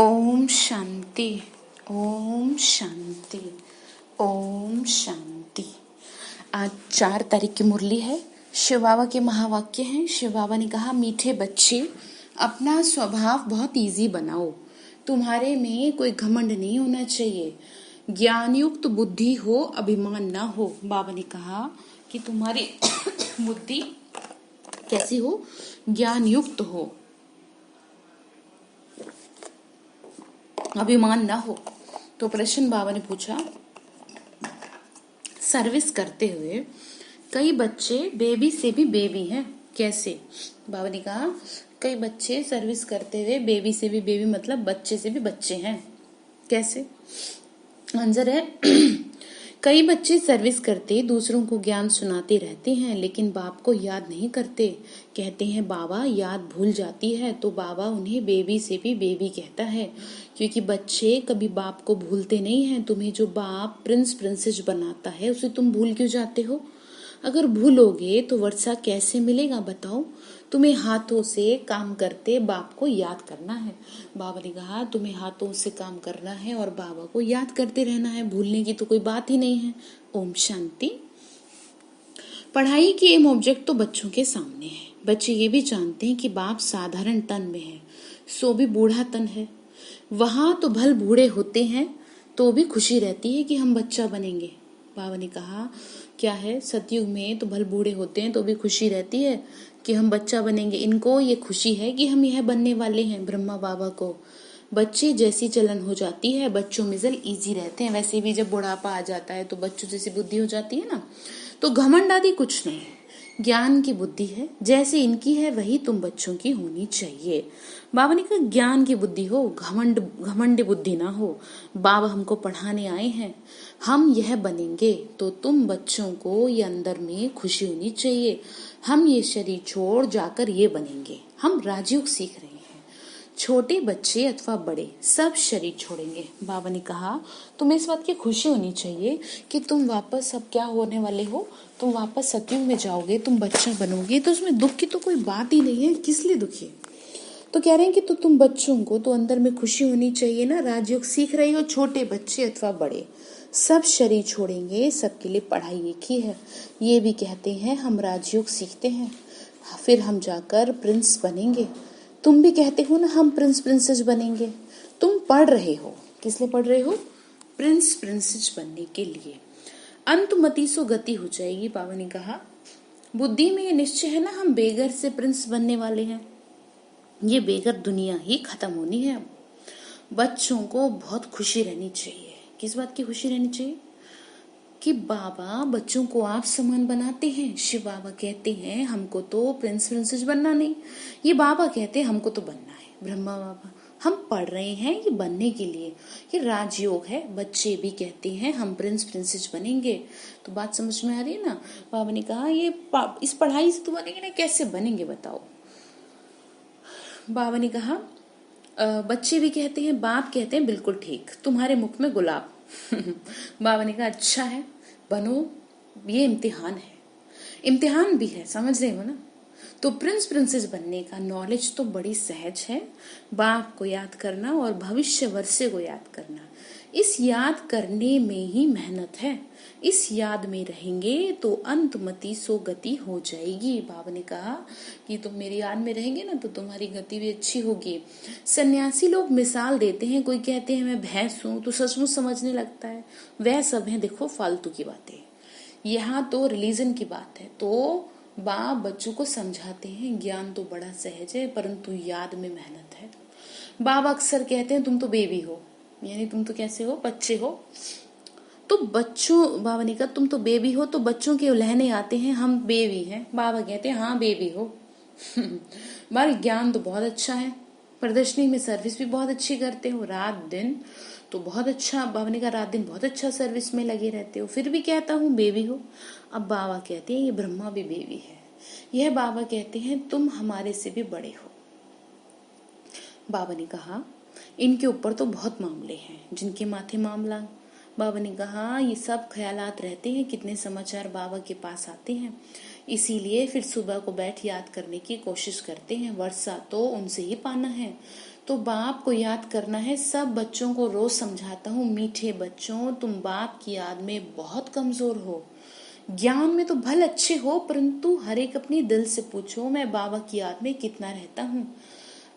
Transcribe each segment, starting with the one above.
ओम शांति। ओम शांति। ओम शांति। आज 4 तारीख की मुरली है। शिव बाबा के महावाक्य हैं। शिव बाबा ने कहा, मीठे बच्चे, अपना स्वभाव बहुत इजी बनाओ। तुम्हारे में कोई घमंड नहीं होना चाहिए। ज्ञान युक्त बुद्धि हो, अभिमान ना हो। बाबा ने कहा कि तुम्हारी बुद्धि कैसी हो? ज्ञान युक्त हो, अभिमान ना हो। तो प्रश्न बाबा ने पूछा, सर्विस करते हुए कई बच्चे बेबी से भी बेबी हैं, कैसे? बाबा ने कहा, कई बच्चे सर्विस करते हुए बेबी से भी बेबी मतलब बच्चे से भी बच्चे हैं, कैसे? आंसर है कई बच्चे सर्विस करते दूसरों को ज्ञान सुनाते रहते हैं, लेकिन बाप को याद नहीं करते। कहते हैं बाबा याद भूल जाती है, तो बाबा उन्हें बेबी से भी बेबी कहता है, क्योंकि बच्चे कभी बाप को भूलते नहीं हैं। तुम्हें जो बाप प्रिंस प्रिंसेस बनाता है, उसे तुम भूल क्यों जाते हो? अगर भूलोगे तो वर्षा कैसे मिलेगा बताओ? तुम्हें हाथों से काम करते बाप को याद करना है। बाबा ने कहा, तुम्हें हाथों से काम करना है और बाबा को याद करते रहना है। भूलने की तो कोई बात ही नहीं है। ओम शांति। पढ़ाई की एम ऑब्जेक्ट तो बच्चों के सामने है। बच्चे ये भी जानते हैं कि बाप साधारण तन में है, सो भी बूढ़ा तन है। वहां तो भल बूढ़े होते हैं तो भी खुशी रहती है कि हम बच्चा बनेंगे। बाबा ने कहा, क्या है? सतयुग में तो भल बूढ़े होते हैं तो भी खुशी रहती है कि हम बच्चा बनेंगे। इनको ये खुशी है कि हम यह बनने वाले हैं। ब्रह्मा बाबा को बच्चे जैसी चलन हो जाती है, बच्चों में जल इजी रहते हैं। वैसे भी जब बुढ़ापा आ जाता है तो बच्चों जैसी बुद्धि हो जाती है ना। तो घमंड आदि कुछ नहीं है, ज्ञान की बुद्धि है। जैसे इनकी है वही तुम बच्चों की होनी चाहिए। बाबा ने कहा, ज्ञान की बुद्धि हो, घमंड बुद्धि ना हो। बाबा हमको पढ़ाने आए हैं, हम यह बनेंगे, तो तुम बच्चों को ये अंदर में खुशी होनी चाहिए। हम ये शरीर छोड़ जाकर ये बनेंगे। हम राजयोग सीख रहे हैं। छोटे बच्चे अथवा बड़े सब शरीर छोड़ेंगे। बाबा ने कहा, तुम्हें इस बात की खुशी होनी चाहिए कि तुम वापस अब क्या होने वाले हो? तुम वापस सतयुग में जाओगे, तुम बच्चा बनोगे, तो उसमें दुख की तो कोई बात ही नहीं है। किस लिए दुखी? तो कह रहे हैं कि तो तुम बच्चों को तो अंदर में खुशी होनी चाहिए ना। राजयोग सीख रही हो। छोटे बच्चे अथवा बड़े सब शरीर छोड़ेंगे, सबके लिए पढ़ाई एक ही है। ये भी कहते हैं हम राजयोग सीखते हैं, फिर हम जाकर प्रिंस बनेंगे। तुम भी कहते हो ना हम प्रिंस प्रिंसेस बनेंगे। तुम पढ़ रहे हो, किस लिए पढ़ रहे हो? प्रिंस प्रिंसेस बनने के लिए। अंतमति सो गति हो जाएगी। बाबा ने कहा, बुद्धि में ये निश्चय है ना, हम बेगर से प्रिंस बनने वाले हैं। ये बेगर दुनिया ही खत्म होनी है। बच्चों को बहुत खुशी रहनी चाहिए। किस बात की खुशी रहनी चाहिए? कि बाबा बच्चों को आप समान बनाते हैं। शिव बाबा कहते हैं हमको तो प्रिंस प्रिंसेस बनना नहीं, ये बाबा कहते हैं हमको तो बनना है। ब्रह्मा बाबा, हम पढ़ रहे हैं ये बनने के लिए, ये राजयोग है। बच्चे भी कहते हैं हम प्रिंस प्रिंसेस बनेंगे। तो बात समझ में आ रही है ना? बाबा ने कहा, ये इस पढ़ाई से तो बनेंगे ना, कैसे बनेंगे बताओ? बाबा ने कहा, बच्चे भी कहते हैं, बाप कहते हैं बिल्कुल ठीक, तुम्हारे मुख में गुलाब। बाबा ने कहा, अच्छा है, बनो। ये इम्तिहान है, इम्तिहान भी है, समझ रहे हो ना? तो प्रिंस प्रिंसेस बनने का नॉलेज तो बड़ी सहज है। बाप को याद करना और भविष्य वर्षे को याद करना, इस याद करने में ही मेहनत है। इस याद में रहेंगे तो अंतमति सो गति हो जाएगी। बाबा ने कहा कि तुम मेरी याद में रहेंगे ना तो तुम्हारी गति भी अच्छी होगी। सन्यासी लोग मिसाल देते हैं, कोई कहते हैं मैं भैंस हूं, तो सचमुच समझने लगता है। वह सब है देखो फालतू की बातें। यहाँ तो रिलीजन की बात है। तो बाप बच्चों को समझाते हैं ज्ञान तो बड़ा सहज है, परंतु याद में मेहनत है। बाबा अक्सर कहते हैं तुम तो बेबी हो, यानी तुम तो कैसे हो? बच्चे हो। तो बच्चों, बाबा ने कहा तुम तो बेबी हो, तो बच्चों के लहने आते हैं हम बेबी हैं। बाबा कहते हैं हाँ बेबी हो। हमारा ज्ञान तो बहुत अच्छा है, प्रदर्शनी में सर्विस भी बहुत अच्छी करते हो, रात दिन तो बहुत अच्छा। बाबा ने कहा रात दिन बहुत अच्छा सर्विस में लगे रहते हो, फिर भी कहता हूँ बेबी हो। अब बाबा कहते हैं ये ब्रह्मा भी बेबी है। यह बाबा कहते हैं तुम हमारे से भी बड़े हो। बाबा ने कहा इनके ऊपर तो बहुत मामले हैं, जिनके माथे मामला। बाबा ने कहा ये सब ख्यालात रहते हैं, कितने समाचार बाबा के पास आते हैं, इसीलिए फिर सुबह को बैठ याद करने की कोशिश करते हैं। वर्षा तो उनसे ही पाना है। तो तो बाप को याद करना है। सब बच्चों को रोज समझाता हूँ, मीठे बच्चों तुम बाप की याद में बहुत कमजोर हो। ज्ञान में तो भले अच्छे हो, परंतु हर एक अपनी दिल से पूछो मैं बाबा की याद में कितना रहता हूँ।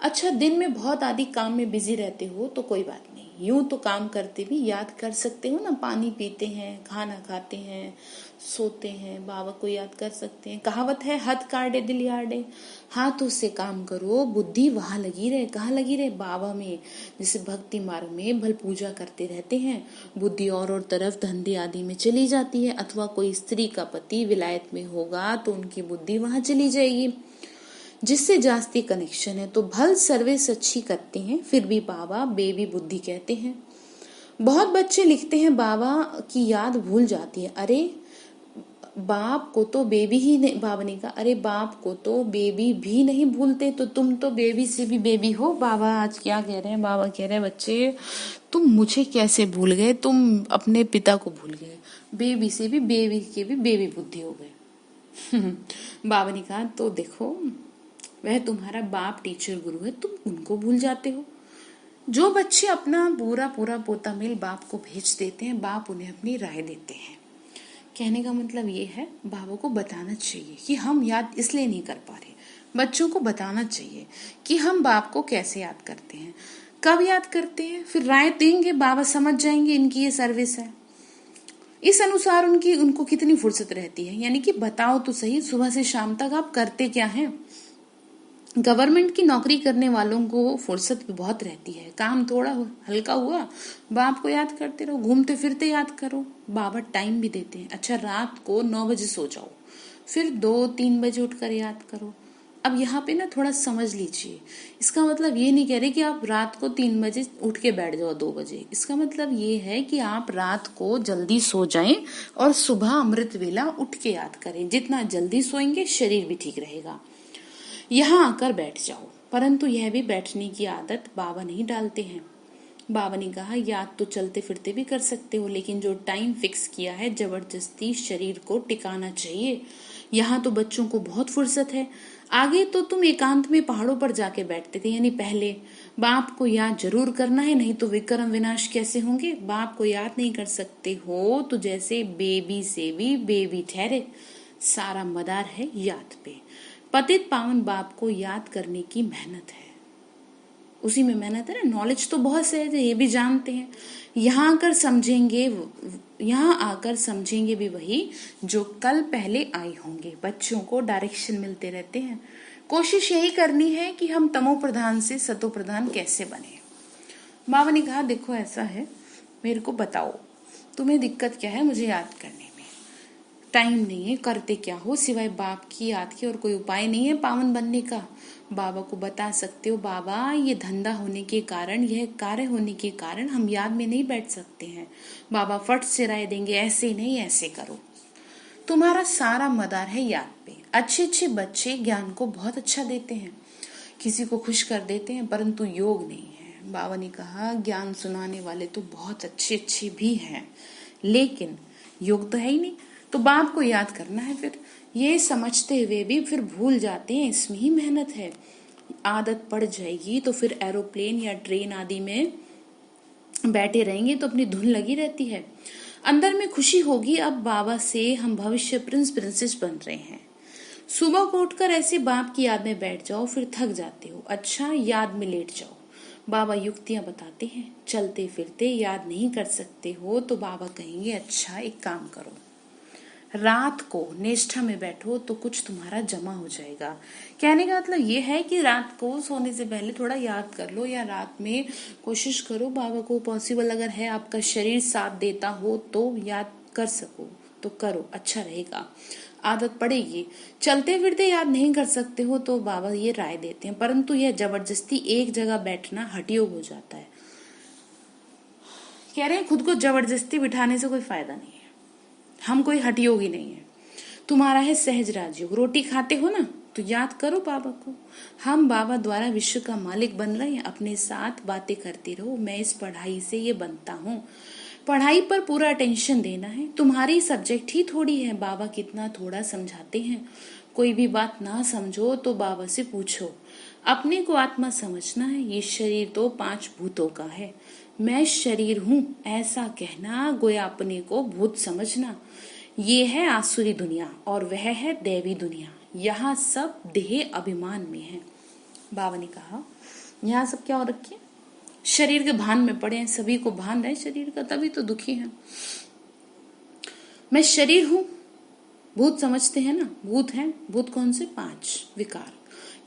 अच्छा, दिन में बहुत आदि काम में बिजी रहते हो तो कोई बात नहीं, यूं तो काम करते भी याद कर सकते हो ना। पानी पीते हैं, खाना खाते हैं, सोते हैं, बाबा को याद कर सकते हैं। कहावत है, हथ काटे दिल याडे। हाथों से काम करो, बुद्धि वहां लगी रहे। कहाँ लगी रहे? बाबा में। जैसे भक्ति मार्ग में भल पूजा करते रहते हैं, बुद्धि और तरफ धंधे आदि में चली जाती है। अथवा कोई स्त्री का पति विलायत में होगा तो उनकी बुद्धि वहां चली जाएगी, जिससे जास्ती कनेक्शन है। तो भल सर्विस अच्छी करते हैं, फिर भी बाबा बेबी बुद्धि कहते हैं। बहुत बच्चे लिखते हैं बाबा की याद भूल जाती है। अरे बाप को तो बेबी ही नहीं, बाबा ने कहा, अरे बाप को तो बेबी भी नहीं भूलते, तो तुम तो बेबी से भी बेबी हो। बाबा आज क्या कह रहे हैं? बाबा कह रहे हैं, बच्चे तुम मुझे कैसे भूल गए? तुम अपने पिता को भूल गए। बेबी से भी बेबी के भी बेबी बुद्धि हो गए। बाबा ने कहा, तो देखो वह तुम्हारा बाप टीचर गुरु है, तुम उनको भूल जाते हो। जो बच्चे अपना पूरा पूरा पोता मेल बाप को भेज देते हैं, बाप उन्हें अपनी राय देते हैं। कहने का मतलब ये है, बाबा को बताना चाहिए कि हम याद इसलिए नहीं कर पा रहे। बच्चों को बताना चाहिए कि हम बाप को कैसे याद करते हैं, कब याद करते हैं, फिर राय देंगे, बाबा समझ जाएंगे इनकी ये सर्विस है। इस अनुसार उनको कितनी फुर्सत रहती है, यानी कि बताओ तो सही, सुबह से शाम तक आप करते क्या हैं। गवर्नमेंट की नौकरी करने वालों को फुर्सत भी बहुत रहती है, काम थोड़ा हल्का हुआ, बाप को याद करते रहो, घूमते फिरते याद करो। बाबा टाइम भी देते हैं। अच्छा, रात को 9 बजे सो जाओ, फिर 2-3 बजे उठकर याद करो। अब यहाँ पे ना थोड़ा समझ लीजिए, इसका मतलब ये नहीं कह रहे कि आप रात को 3 बजे उठ के बैठ जाओ 2 बजे। इसका मतलब ये है कि आप रात को जल्दी सो जाएं और सुबह अमृत वेला उठ के याद करें। जितना जल्दी सोएंगे शरीर भी ठीक रहेगा। यहाँ आकर बैठ जाओ, परंतु यह भी बैठने की आदत बाबा नहीं डालते हैं। बाबा ने कहा, याद तो चलते फिरते भी कर सकते हो, लेकिन जो टाइम फिक्स किया है जबरदस्ती शरीर को टिकाना चाहिए। यहाँ तो बच्चों को बहुत फुर्सत है। आगे तो तुम एकांत में पहाड़ों पर जाके बैठते थे, यानी पहले बाप को याद जरूर करना है, नहीं तो विक्रम विनाश कैसे होंगे। बाप को याद नहीं कर सकते हो तो जैसे बेबी से भी बेबी ठहरे। सारा मदार है याद पे। पतित पावन बाप को याद करने की मेहनत है, उसी में मेहनत है ना। नॉलेज तो बहुत सहज है, ये भी जानते हैं। यहाँ आकर समझेंगे भी वही जो कल पहले आए होंगे। बच्चों को डायरेक्शन मिलते रहते हैं। कोशिश यही करनी है कि हम तमो प्रधान से सतो प्रधान कैसे बने। बाबा ने कहा, देखो ऐसा है, मेरे को बताओ तुम्हें दिक्कत क्या है मुझे याद करने में। टाइम नहीं है, करते क्या हो सिवाय बाप की याद के, और कोई उपाय नहीं है पावन बनने का। बाबा को बता सकते हो, बाबा ये धंधा होने के कारण, यह कार्य होने के कारण हम याद में नहीं बैठ सकते हैं। बाबा फट से राय देंगे, ऐसे नहीं ऐसे करो। तुम्हारा सारा मदार है याद पे। अच्छे अच्छे बच्चे ज्ञान को बहुत अच्छा देते हैं, किसी को खुश कर देते हैं, परंतु योग नहीं है। बाबा ने कहा, ज्ञान सुनाने वाले तो बहुत अच्छे अच्छे भी हैं, लेकिन योग तो है ही नहीं। तो बाप को याद करना है, फिर ये समझते हुए भी फिर भूल जाते हैं, इसमें ही मेहनत है। आदत पड़ जाएगी तो फिर एरोप्लेन या ट्रेन आदि में बैठे रहेंगे तो अपनी धुन लगी रहती है, अंदर में खुशी होगी। अब बाबा से हम भविष्य प्रिंस प्रिंसेस बन रहे हैं। सुबह को उठकर ऐसे बाप की याद में बैठ जाओ, फिर थक जाते हो, अच्छा याद में लेट जाओ। बाबा युक्तियां बताते हैं, चलते फिरते याद नहीं कर सकते हो तो बाबा कहेंगे, अच्छा एक काम करो, रात को निष्ठा में बैठो तो कुछ तुम्हारा जमा हो जाएगा। कहने का मतलब ये है कि रात को सोने से पहले थोड़ा याद कर लो, या रात में कोशिश करो बाबा को पॉसिबल अगर है, आपका शरीर साथ देता हो तो याद कर सको तो करो, अच्छा रहेगा, आदत पड़ेगी। चलते फिरते याद नहीं कर सकते हो तो बाबा ये राय देते हैं, परंतु यह जबरदस्ती एक जगह बैठना हठयोग हो जाता है। कह रहे हैं खुद को जबरदस्ती बिठाने से कोई फायदा नहीं है, हम कोई हठयोगी नहीं है। तुम्हारा है सहज राजयोग। रोटी खाते हो ना तो याद करो बाबा को, हम बाबा द्वारा विश्व का मालिक बन रहे हैं। अपने साथ बातें करते रहो, मैं इस पढ़ाई से ये बनता हूँ। पढ़ाई पर पूरा अटेंशन देना है, तुम्हारी सब्जेक्ट ही थोड़ी है, बाबा कितना थोड़ा समझाते हैं। कोई भी बात ना समझो तो बाबा से पूछो। अपने को आत्मा समझना है। ये शरीर तो 5 भूतों का है। मैं शरीर हूँ ऐसा कहना, गोया अपने को भूत समझना। ये है आसुरी दुनिया और वह है दैवी दुनिया। यहाँ सब देह अभिमान में है। बाबा ने कहा यहाँ सब क्या हो रखे, शरीर के भान में पड़े हैं। सभी को भान है शरीर का, तभी तो दुखी है। मैं शरीर हूँ, भूत समझते हैं ना, भूत हैं। भूत कौन से? 5 विकार।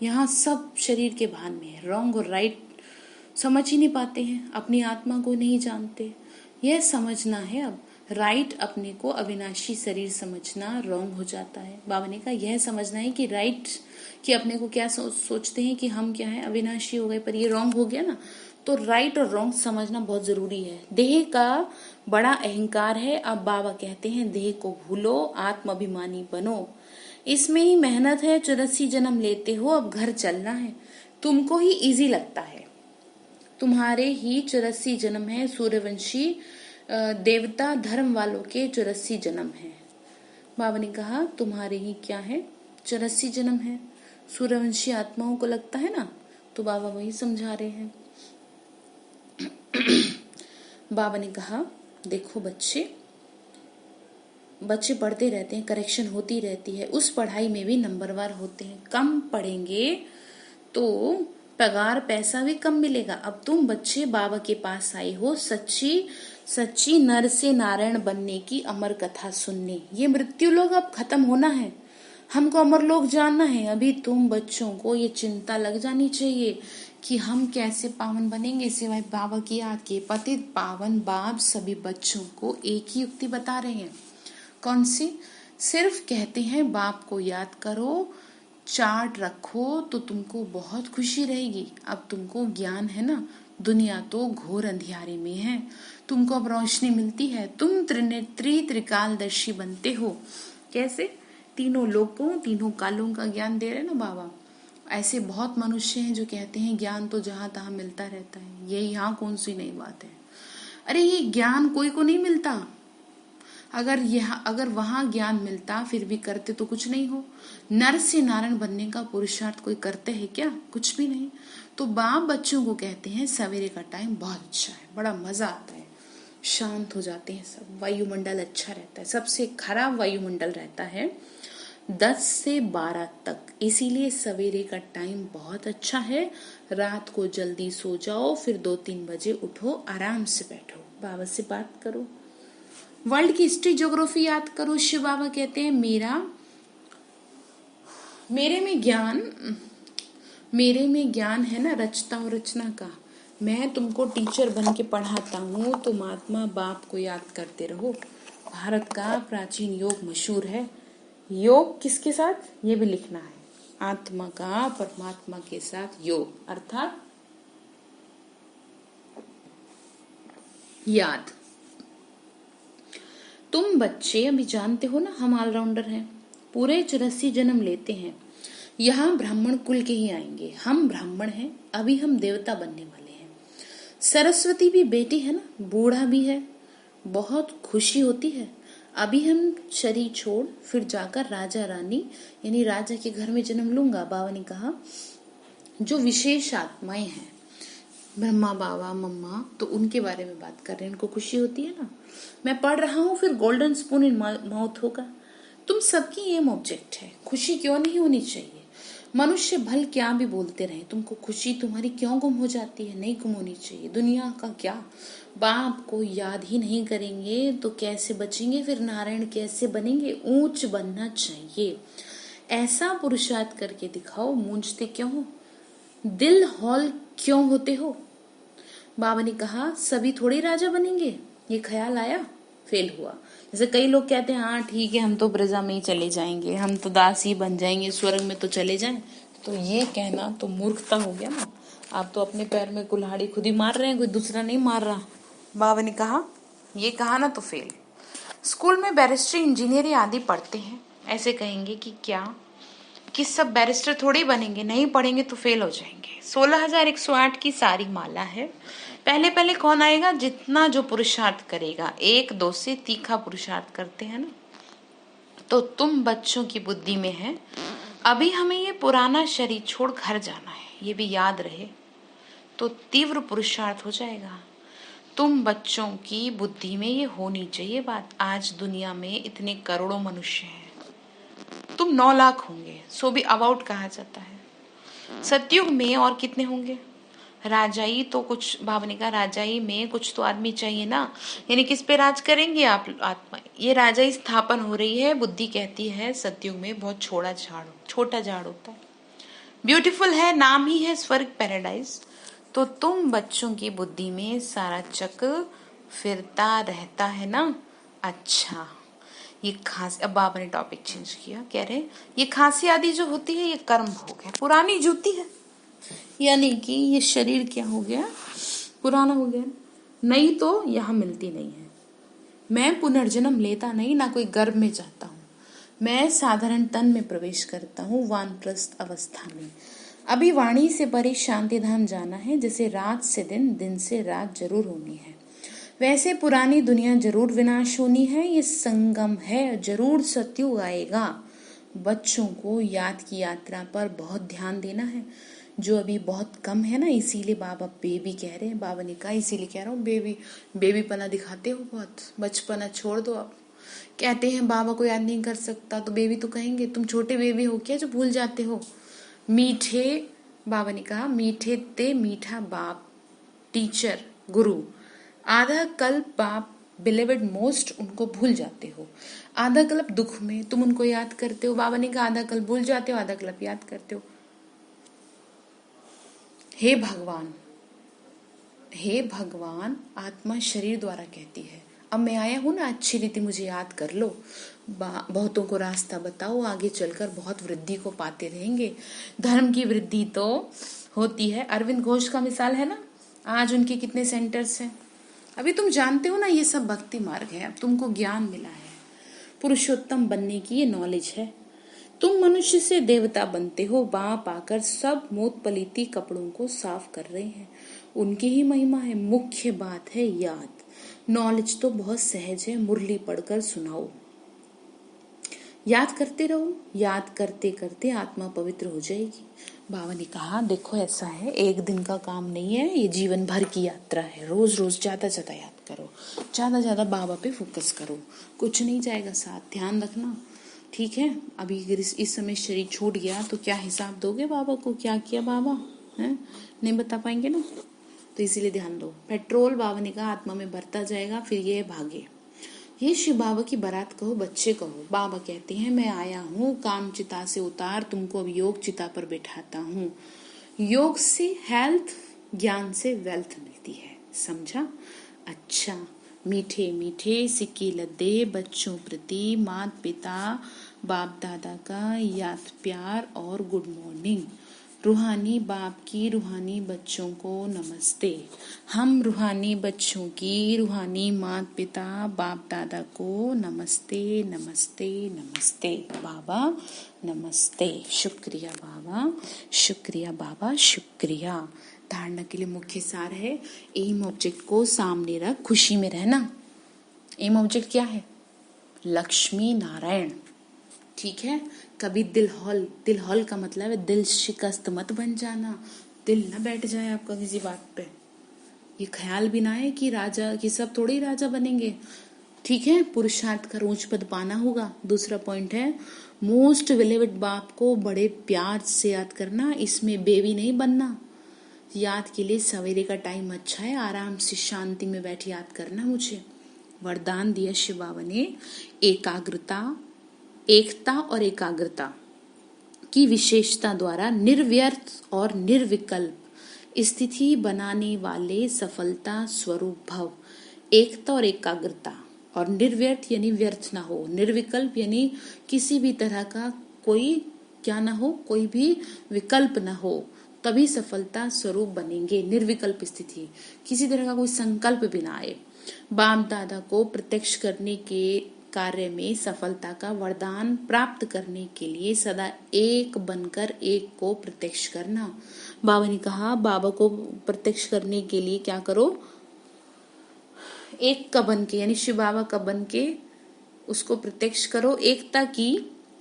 यहाँ सब शरीर के भान में है। रॉन्ग और राइट समझ ही नहीं पाते हैं, अपनी आत्मा को नहीं जानते। यह समझना है अब। राइट अपने को अविनाशी शरीर समझना रॉन्ग हो जाता है। बाबा ने कहा यह समझना है कि राइट कि अपने को क्या सोचते हैं कि हम क्या है, अविनाशी हो गए, पर ये रॉन्ग हो गया ना। तो राइट और रॉन्ग समझना बहुत जरूरी है। देह का बड़ा अहंकार है। अब बाबा कहते हैं देह को भूलो, आत्म अभिमानी बनो। इसमें ही मेहनत है। 84 जन्म लेते हो, अब घर चलना है। तुमको ही इजी लगता है, तुम्हारे ही 84 जन्म है। सूर्यवंशी देवता धर्म वालों के 84 जन्म है। बाबा ने कहा तुम्हारे ही क्या है, 84 जन्म है। सूर्यवंशी आत्माओं को लगता है ना, तो बाबा वही समझा रहे हैं। बाबा ने कहा देखो बच्चे पढ़ते रहते हैं, करेक्शन होती रहती है, उस पढ़ाई में भी नंबरवार होते हैं। कम पढ़ेंगे तो पगार पैसा भी कम मिलेगा। अब तुम बच्चे बाबा के पास आए हो सच्ची नर से नारायण बनने की अमर कथा सुनने। ये मृत्यु लोग अब खत्म होना है, हमको अमर लोग जानना है। अभी तुम बच्चों को ये चिंता लग जानी चाहिए कि हम कैसे पावन बनेंगे सिवाय बाबा की याद के। पतित पावन बाप सभी बच्चों को एक ही युक्ति बता रहे हैं। कौन सी? सिर्फ कहते हैं बाप को याद करो, चार्ट रखो तो तुमको बहुत खुशी रहेगी। अब तुमको ज्ञान है ना, दुनिया तो घोर अंधियारे में है, तुमको अब रोशनी मिलती है। तुम त्रिनेत्री त्रिकालदर्शी बनते हो। कैसे? तीनों लोकों तीनों कालों का ज्ञान दे रहे ना बाबा। ऐसे बहुत मनुष्य हैं जो कहते हैं ज्ञान तो जहां तहां मिलता रहता है। ये यहाँ कौन सी नई बात है? अरे ये ज्ञान कोई को नहीं मिलता। अगर वहां ज्ञान मिलता फिर भी करते तो कुछ नहीं हो। नर से नारायण बनने का पुरुषार्थ कोई करते है क्या? कुछ भी नहीं। तो बाप बच्चों को कहते हैं सवेरे का टाइम बहुत अच्छा है, बड़ा मजा आता है, शांत हो जाते हैं सब, वायुमंडल अच्छा रहता है। सबसे खराब वायुमंडल रहता है 10 से 12 तक, इसीलिए सवेरे का टाइम बहुत अच्छा है। रात को जल्दी सो जाओ, फिर 2-3 बजे उठो, आराम से बैठो, बाबा से बात करो, वर्ल्ड की हिस्ट्री ज्योग्राफी याद करो। शिव बाबा कहते हैं मेरे में ज्ञान है ना रचता और रचना का। मैं तुमको टीचर बन के पढ़ाता हूँ, तुम आत्मा बाप को याद करते रहो। भारत का प्राचीन योग मशहूर है। योग किसके साथ, ये भी लिखना है। आत्मा का परमात्मा के साथ योग, अर्थात याद। तुम बच्चे अभी जानते हो ना हम ऑलराउंडर हैं, पूरे 84 जन्म लेते हैं। यहाँ ब्राह्मण कुल के ही आएंगे। हम ब्राह्मण हैं, अभी हम देवता बनने वाले हैं। सरस्वती भी बेटी है ना, बूढ़ा भी है, बहुत खुशी होती है। अभी हम शरीर छोड़ फिर जाकर राजा रानी यानी राजा के घर में जन्म लूंगा। बाबा ने कहा जो विशेष आत्माएं हैं, ब्रह्मा बाबा मम्मा, तो उनके बारे में बात कर रहे हैं। उनको खुशी होती है ना, मैं पढ़ रहा हूँ फिर गोल्डन स्पून इन माउथ होगा। तुम सबकी एम ऑब्जेक्ट है, खुशी क्यों नहीं होनी चाहिए? मनुष्य भल क्या भी बोलते रहे, तुमको खुशी तुम्हारी क्यों गुम हो जाती है? नहीं गुम होनी चाहिए। दुनिया का क्या, बाप को याद ही नहीं करेंगे तो कैसे बचेंगे? फिर नारायण कैसे बनेंगे? ऊंच बनना चाहिए, ऐसा पुरुषार्थ करके दिखाओ। मूंझते क्यों हो, दिल हॉल क्यों होते हो? बाबा ने कहा सभी थोड़ी राजा बनेंगे। ये ख्याल आया, फेल हुआ। जैसे कई लोग कहते हैं हाँ ठीक है हम तो ब्रजा में ही चले जाएंगे, हम तो दास ही बन जाएंगे, स्वर्ग में तो चले जाएं। तो ये कहना तो मूर्खता हो गया ना। आप तो अपने पैर में कुल्हाड़ी खुद ही मार रहे हैं, कोई दूसरा नहीं मार रहा। बाबा ने कहा ये कहा ना तो फेल। स्कूल में बैरिस्ट्री इंजीनियरिंग आदि पढ़ते हैं, ऐसे कहेंगे कि क्या कि सब बैरिस्टर थोड़ी बनेंगे, नहीं पढ़ेंगे तो फेल हो जाएंगे। 16,108 की सारी माला है। पहले पहले कौन आएगा? जितना जो पुरुषार्थ करेगा। 1-2 से तीखा पुरुषार्थ करते हैं ना। तो तुम बच्चों की बुद्धि में है अभी हमें ये पुराना शरीर छोड़ घर जाना है। ये भी याद रहे तो तीव्र पुरुषार्थ हो जाएगा। तुम बच्चों की बुद्धि में ये होनी चाहिए बात। आज दुनिया में इतने करोड़ों मनुष्य हैं, तुम 9 लाख होंगे, सो भी अबाउट कहा जाता है। सतयुग में और कितने होंगे? राजाई तो कुछ, भावने का राजाई में कुछ तो आदमी चाहिए ना, यानी किस पे राज करेंगे आप आत्मा? ये राजाई स्थापन हो रही है। बुद्धि कहती है सतयुग में बहुत छोटा झाड़ होता है, ब्यूटीफुल है, नाम ही है स्वर्ग पैराडाइज। तो तुम बच्चों की बुद्धि में सारा चक्र फिरता रहता है ना। अच्छा, ये खांसी, अब बाबा ने टॉपिक चेंज किया, कह रहे ये खांसी आदि जो होती है ये कर्म भोग है, पुरानी जूती है, यानी कि ये शरीर क्या हो गया, पुराना हो गया, नई तो यहाँ मिलती नहीं है। मैं पुनर्जन्म लेता नहीं, ना कोई गर्भ में जाता हूँ, मैं साधारण तन में प्रवेश करता हूँ वानप्रस्थ अवस्था में। अभी वाणी से परे शांति धाम जाना है, जैसे रात से दिन, दिन से रात जरूर होनी है, वैसे पुरानी दुनिया जरूर विनाश होनी है। ये संगम है, जरूर सतयुग आएगा। बच्चों को याद की यात्रा पर बहुत ध्यान देना है, जो अभी बहुत कम है ना, इसीलिए बाबा बेबी कह रहे हैं। बाबा ने कहा इसीलिए कह रहा हूँ बेबी, बेबी पना दिखाते हो बहुत, बचपना छोड़ दो अब। कहते हैं बाबा को याद नहीं कर सकता, तो बेबी तो कहेंगे तुम छोटे बेबी हो क्या जो भूल जाते हो। मीठे, बाबा ने कहा मीठे ते मीठा बाप, टीचर, गुरु, आधा कल्प बाप बिलेवेड मोस्ट, उनको भूल जाते हो। आधा कल्प दुख में तुम उनको याद करते हो। बाबा ने कहा आधा कल्प भूल जाते हो, आधा कल्प याद करते हो। हे भगवान, हे भगवान, आत्मा शरीर द्वारा कहती है अब मैं आया हूं ना, अच्छी रीति मुझे याद कर लो, बहुतों को रास्ता बताओ, आगे चलकर बहुत वृद्धि को पाते रहेंगे। धर्म की वृद्धि तो होती है, अरविंद घोष का मिसाल है ना, आज उनके कितने सेंटर्स हैं। अभी तुम जानते हो ना ये सब भक्ति मार्ग है, अब तुमको ज्ञान मिला है, पुरुषोत्तम बनने की ये नॉलेज है। तुम मनुष्य से देवता बनते हो, बाप आकर सब मोत पलीती कपड़ों को साफ कर रहे हैं, उनकी ही महिमा है। मुख्य बात है याद, नॉलेज तो बहुत सहज है, मुरली पढ़कर सुनाओ, याद करते रहो, याद करते करते आत्मा पवित्र हो जाएगी। बाबा ने कहा देखो ऐसा है, एक दिन का काम नहीं है, ये जीवन भर की यात्रा है, रोज रोज ज्यादा ज्यादा याद करो, ज्यादा ज्यादा बाबा पे फोकस करो, कुछ नहीं जाएगा साथ, ध्यान रखना, ठीक है। अभी अगर इस समय शरीर छूट गया तो क्या हिसाब दोगे बाबा को, क्या किया बाबा है, नहीं बता पाएंगे ना, तो इसीलिए ध्यान दो। पेट्रोल बाबा ने कहा आत्मा में भरता जाएगा, फिर ये भागे। ये शिव बाबा की बारात कहो, बच्चे कहो, बाबा कहते हैं मैं आया हूँ, काम चिता से उतार, तुमको अब योग चिता पर बैठाता हूँ। योग से हेल्थ, ज्ञान से वेल्थ मिलती है, समझा। अच्छा, मीठे मीठे सिक्के लद्दे बच्चों प्रति माता पिता बाप दादा का याद प्यार और गुड मॉर्निंग। रूहानी बाप की रूहानी बच्चों को नमस्ते। हम रूहानी बच्चों की रूहानी माता पिता बाप दादा को नमस्ते नमस्ते नमस्ते। बाबा नमस्ते, शुक्रिया बाबा, शुक्रिया बाबा, शुक्रिया। धारणा के लिए मुख्य सार है, एम ऑब्जेक्ट को सामने रख, खुशी में रहना। एम ऑब्जेक्ट क्या है? लक्ष्मी नारायण, ठीक है। कभी दिल हॉल का मतलब है दिल शिकस्त मत बन जाना, दिल ना बैठ जाए आपका किसी बात पे, ये ख्याल भी ना है कि राजा की सब थोड़ी ही राजा बनेंगे, ठीक है। पुरुषार्थ कर ऊंच पद पाना होगा। दूसरा पॉइंट है मोस्ट बिलीवेड बाप को बड़े प्यार से याद करना, इसमें बेबी नहीं बनना। याद के लिए सवेरे का टाइम अच्छा है, आराम से शांति में बैठ याद करना। मुझे वरदान दिया शिव बाबा ने, एकाग्रता, एकता और एकाग्रता की विशेषता द्वारा निर्व्यर्थ और निर्विकल्प स्थिति बनाने वाले सफलता स्वरूप भव। एकता और एकाग्रता, और निर्व्यर्थ यानी व्यर्थ ना हो, निर्विकल्प यानी किसी भी तरह का कोई क्या ना हो, कोई भी विकल्प ना हो, तभी सफलता स्वरूप बनेंगे। निर्विकल्प स्थिति, किसी तरह का कोई संकल्प भी ना आए। बाप दादा को प्रत्यक्ष करने के कार्य में सफलता का वरदान प्राप्त करने के लिए सदा एक बनकर एक को प्रत्यक्ष करना। बाबा ने कहा बाबा को प्रत्यक्ष करने के लिए क्या करो, एक का बन के, यानी शिव बाबा का बन के उसको प्रत्यक्ष करो। एकता की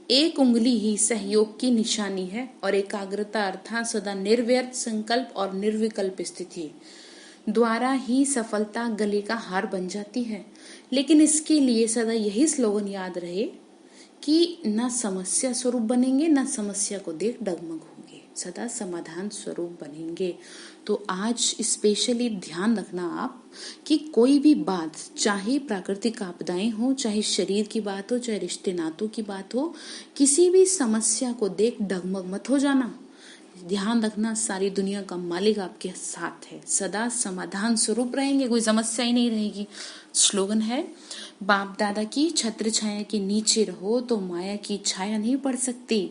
एक उंगली ही सहयोग की निशानी है और एकाग्रता अर्थात सदा निर्व्यर्थ संकल्प और निर्विकल्प स्थिति द्वारा ही सफलता गले का हार बन जाती है। लेकिन इसके लिए सदा यही स्लोगन याद रहे कि न समस्या स्वरूप बनेंगे, न समस्या को देख डगमग होंगे, सदा समाधान स्वरूप बनेंगे। तो आज स्पेशली ध्यान रखना आप कि कोई भी बात, चाहे प्राकृतिक आपदाएं हो, चाहे शरीर की बात हो, चाहे रिश्ते नातों की बात हो, किसी भी समस्या को देख डगमग मत हो जाना। ध्यान रखना, सारी दुनिया का मालिक आपके साथ है, सदा समाधान स्वरूप रहेंगे, कोई समस्या ही नहीं रहेगी। स्लोगन है, बाप दादा की छत्र छाया के नीचे रहो तो माया की छाया नहीं पड़ सकती।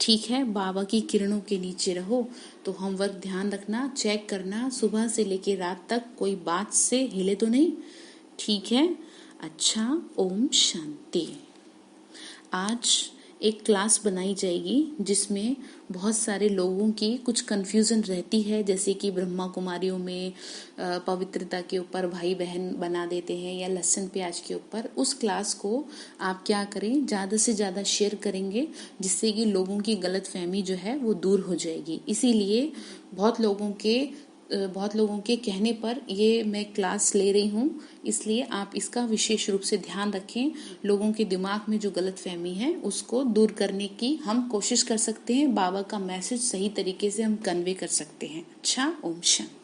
ठीक है, बाबा की किरणों के नीचे रहो। तो होमवर्क ध्यान रखना, चेक करना, सुबह से लेकर रात तक कोई बात से हिले तो नहीं। ठीक है, अच्छा, ओम शांति। आज एक क्लास बनाई जाएगी जिसमें बहुत सारे लोगों की कुछ कंफ्यूजन रहती है, जैसे कि ब्रह्मा कुमारियों में पवित्रता के ऊपर भाई बहन बना देते हैं या लहसुन प्याज के ऊपर। उस क्लास को आप क्या करें, ज़्यादा से ज़्यादा शेयर करेंगे जिससे कि लोगों की गलतफहमी जो है वो दूर हो जाएगी। इसीलिए बहुत लोगों के कहने पर ये मैं क्लास ले रही हूँ, इसलिए आप इसका विशेष रूप से ध्यान रखें। लोगों के दिमाग में जो गलतफहमी है उसको दूर करने की हम कोशिश कर सकते हैं, बाबा का मैसेज सही तरीके से हम कन्वे कर सकते हैं। अच्छा, ओम शांति।